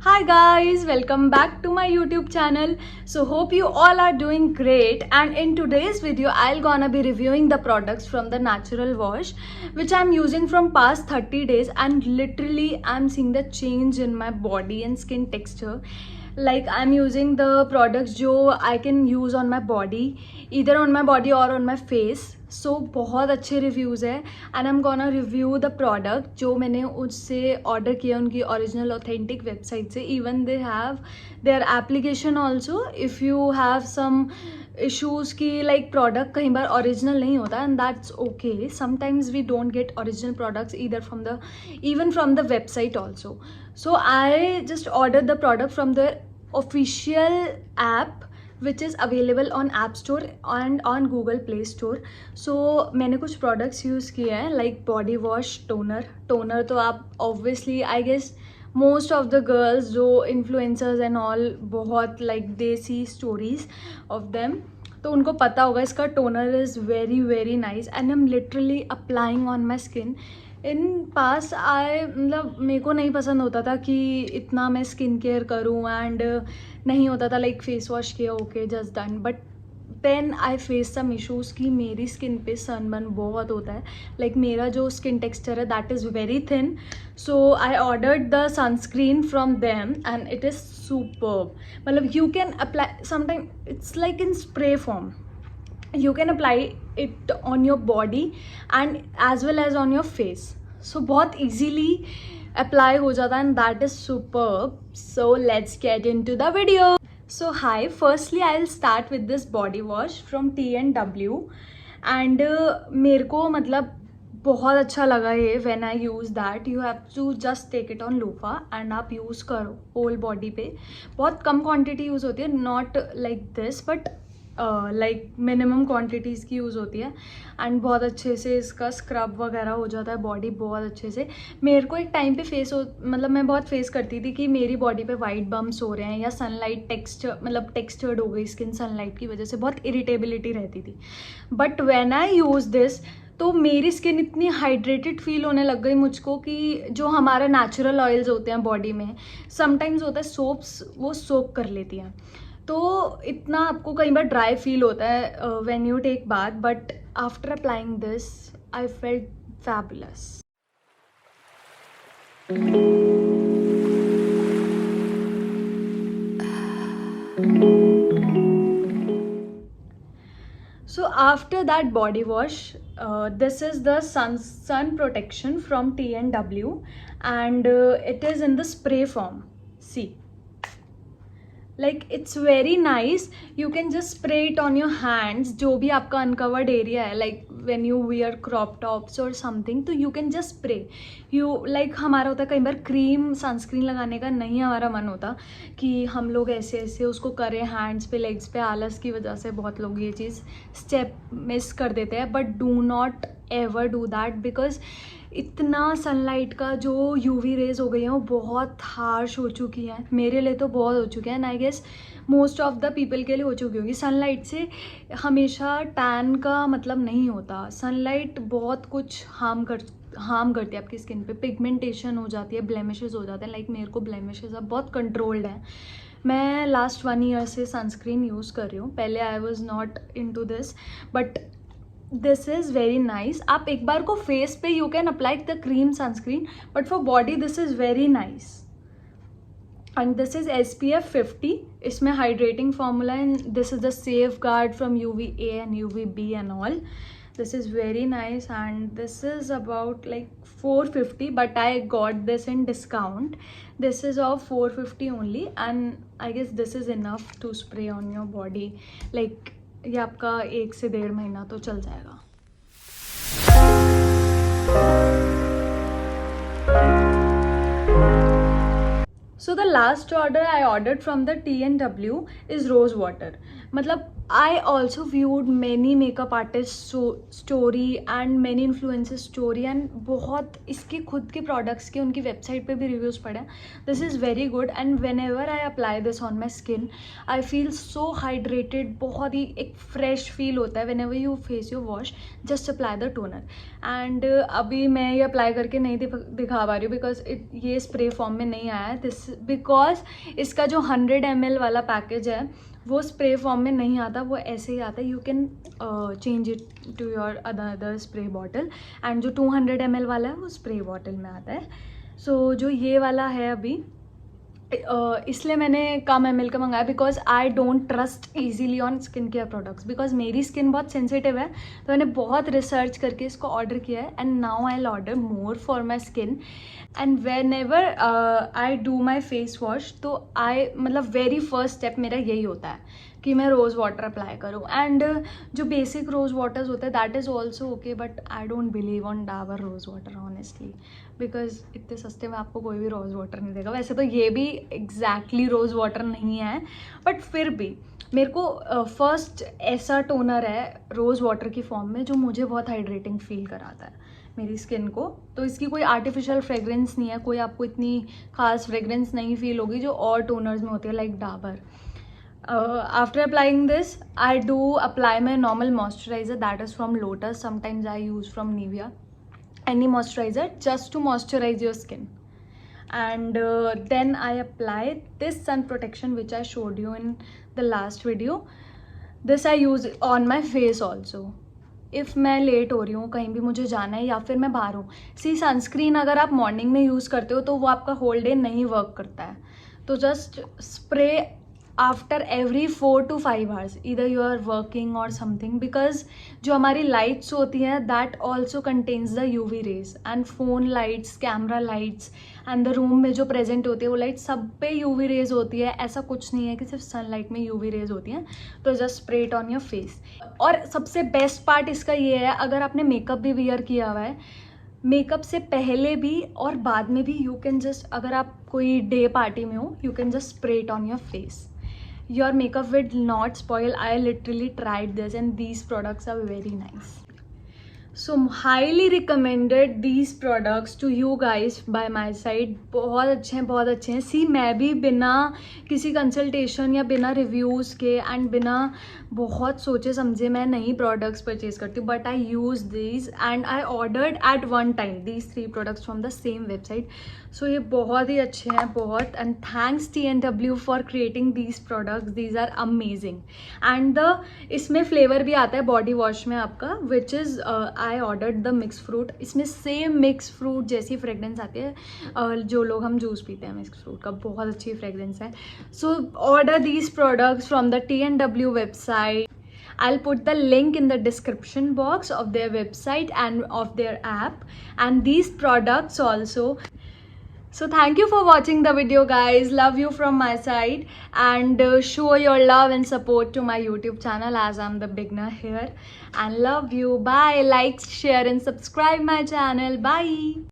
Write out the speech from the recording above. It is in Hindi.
Hi guys, welcome back to my YouTube channel. So hope you all are doing great, and in today's video I'll gonna be reviewing the products from the Natural Wash which I'm using from past 30 days, and literally I'm seeing the change in my body and skin texture. Like I'm using the products जो I can use on my body, either on my body or on my face. So बहुत अच्छे रिव्यूज़ है, and I am gonna review the product जो मैंने उससे ऑर्डर किया उनकी ओरिजिनल ऑथेंटिक वेबसाइट से. Even they have their application also if you have some issues की लाइक प्रोडक्ट कई बार ओरिजिनल नहीं होता, and that's okay. Sometimes we don't get original products either from the even from the website also. So I just ordered the product from the official app which is available on App Store and on Google Play Store. So मैंने कुछ products यूज़ किए हैं like body wash, toner तो आप obviously I guess most of the girls जो influencers and all बहुत like they see stories of them, तो उनको पता होगा इसका toner is very very nice and I am literally applying on my skin. इन पास मतलब मेरे को नहीं पसंद होता था कि इतना मैं स्किन केयर करूँ, एंड नहीं होता था लाइक फेस वॉश किया okay just done. But then I face some issues कि मेरी स्किन पे सनबर्न बहुत होता है. लाइक मेरा जो स्किन टेक्सचर है that is very thin. So I ordered the sunscreen from them and it is superb. मतलब you can apply sometime it's like in spray form. You can apply it on your body and as well as on your face. So बहुत easily apply हो जाता है, and that is superb. So let's get into the video. So hi, firstly I'll start with this body wash from T&W, and मेरे को मतलब बहुत अच्छा लगा ये. When I use that you have to just take it on loofah and आप यूज़ करो होल बॉडी पे. बहुत कम क्वांटिटी यूज़ होती है, not like this but like minimum quantities की यूज़ होती है, एंड बहुत अच्छे से इसका स्क्रब वगैरह हो जाता है बॉडी बहुत अच्छे से. मेरे को एक टाइम पे मतलब मैं बहुत फेस करती थी कि मेरी बॉडी पे वाइट बम्स हो रहे हैं या सनलाइट टेक्सचर्ड हो गई स्किन सनलाइट की वजह से, बहुत इरिटेबिलिटी रहती थी. But when I use this तो मेरी स्किन इतनी हाइड्रेटेड फील होने लग गई मुझको कि जो हमारे नेचुरल ऑयल्स होते हैं बॉडी में, समटाइम्स होता है सोप्स वो सोक कर लेती हैं, तो इतना आपको कई बार ड्राई फील होता है when you take bath. But after applying this I felt fabulous. So after that body wash, this is the sun protection from T&W, and it is in the spray form. See, like it's very nice. You can just spray it on your hands, जो भी आपका uncovered area है, like when you wear crop tops or something, तो you can just spray. You like हमारा होता है कई बार क्रीम सनस्क्रीन लगाने का नहीं हमारा मन होता कि हम लोग ऐसे ऐसे उसको करें हैंड्स पे लेग्स पे. आलस की वजह से बहुत लोग ये चीज़ स्टेप मिस कर देते हैं, but do not ever do that because इतना सनलाइट का जो यूवी रेज हो गई हैं वो बहुत हार्श हो चुकी हैं. मेरे लिए तो बहुत हो चुके हैं, and I guess most of the people के लिए हो चुकी होगी. सनलाइट से हमेशा टैन का मतलब नहीं होता. सनलाइट बहुत कुछ हार्म करती है आपकी स्किन पे. पिगमेंटेशन हो जाती है, ब्लेमिशेस हो जाते हैं. लाइक मेरे को ब्लेमिशेस अब बहुत कंट्रोल्ड हैं. मैं लास्ट 1 ईयर से सनस्क्रीन यूज़ कर रही हूँ. पहले I was not into this, but this is very nice. आप एक बार को फेस पे you can apply the cream sunscreen, but for body this is very nice. And this is SPF 50. इसमें hydrating formula, and this is the safeguard from UVA and UVB and all. This is very nice, and this is about like 450, but I got this in discount. This is of 450 only, and I guess this is enough to spray on your body. Like ये आपका 1 से 1.5 महीना तो चल जाएगा. So the last order I ordered from the T&W is rose water. मतलब I also viewed many makeup artists story and many influencers story and बहुत इसके खुद के products के उनकी website पे भी reviews पढ़े. This is very good and whenever I apply this on my skin, I feel so hydrated. बहुत ही एक fresh feel होता है whenever you face your wash. Just apply the toner. And अभी मैं ये apply करके नहीं दिखा पा रही हूँ because ये spray form में नहीं आया है. This because इसका जो 100 ml वाला package है वो स्प्रे फॉर्म में नहीं आता, वो ऐसे ही आता है. You can change it to your other spray bottle and जो 200 ml वाला है वो स्प्रे बॉटल में आता है. सो जो ये वाला है अभी इसलिए मैंने कम ml का मंगाया because I don't trust easily on skin care products because मेरी स्किन बहुत सेंसिटिव है. तो मैंने बहुत रिसर्च करके इसको ऑर्डर किया है and now I will order more for my skin. And when ever I do my face wash तो मतलब वेरी फर्स्ट स्टेप मेरा यही होता है कि मैं रोज़ वाटर अप्लाई करूँ. एंड जो बेसिक रोज़ वाटर्स होते हैं that is also okay but I don't believe on Dabur rose water honestly because इतने सस्ते में आपको कोई भी रोज़ वाटर नहीं देगा. वैसे तो ये भी एग्जैक्टली रोज़ वाटर नहीं है बट फिर भी मेरे को फर्स्ट ऐसा टोनर है रोज़ वाटर की फॉर्म में जो मुझे बहुत हाइड्रेटिंग फील कराता है मेरी स्किन को. तो इसकी कोई आर्टिफिशियल फ्रेगरेंस नहीं है, कोई आपको इतनी खास फ्रेगरेंस नहीं फील होगी जो और टोनर्स में होती है like Dabur. After applying this, I do apply my normal moisturizer that is from Lotus. Sometimes I use from Nivea. Any moisturizer just to moisturize your skin. And then I apply this sun protection which I showed you in the last video. This I use on my face also. If मैं लेट हो रही हूँ, कहीं भी मुझे जाना है या फिर मैं बाहर हूँ. सी सनस्क्रीन अगर आप मॉर्निंग में यूज़ करते हो तो वो आपका होल डे नहीं वर्क करता है. तो just spray after every 4 to 5 hours either you are working or something because जो हमारी लाइट्स होती हैं that also contains the UV rays and phone lights, camera lights and the room में जो प्रेजेंट होती है वो लाइट सब पे यूवी रेज होती है. ऐसा कुछ नहीं है कि सिर्फ सनलाइट में यूवी रेज होती हैं. तो just spray it on your face. और सबसे बेस्ट पार्ट इसका ये है अगर आपने मेकअप भी वियर किया हुआ है, मेकअप से पहले भी और बाद में भी यू कैन जस्ट अगर आप कोई डे पार्टी में हो you can just spray it on your face. Your makeup will not spoil. I literally tried this and these products are very nice. So highly recommended these products to you guys by my side. बहुत अच्छे हैं, बहुत अच्छे हैं. सी मैं भी बिना किसी कंसल्टेशन या बिना रिव्यूज़ के एंड बिना बहुत सोचे समझे मैं नहीं प्रोडक्ट्स परचेज करती हूँ but I use these and I ordered at one time these 3 products from the same website. So ये बहुत ही अच्छे हैं बहुत and thanks TNW for creating these products. These are amazing and इसमें फ्लेवर भी आता है बॉडी वॉश में आपका which is I ordered the mix fruit. इसमें सेम मिक्स फ्रूट जैसी फ्रेगरेंस आती है जो लोग हम जूस पीते हैं मिक्स फ्रूट का, बहुत अच्छी फ्रेगरेंस है. So order these products from the TNW website. I'll put the link in the description box of their website and of their app and these products also. So thank you for watching the video guys. Love you from my side and show your love and support to my YouTube channel as I'm the beginner here and love you. Bye. Like, share and subscribe my channel. Bye.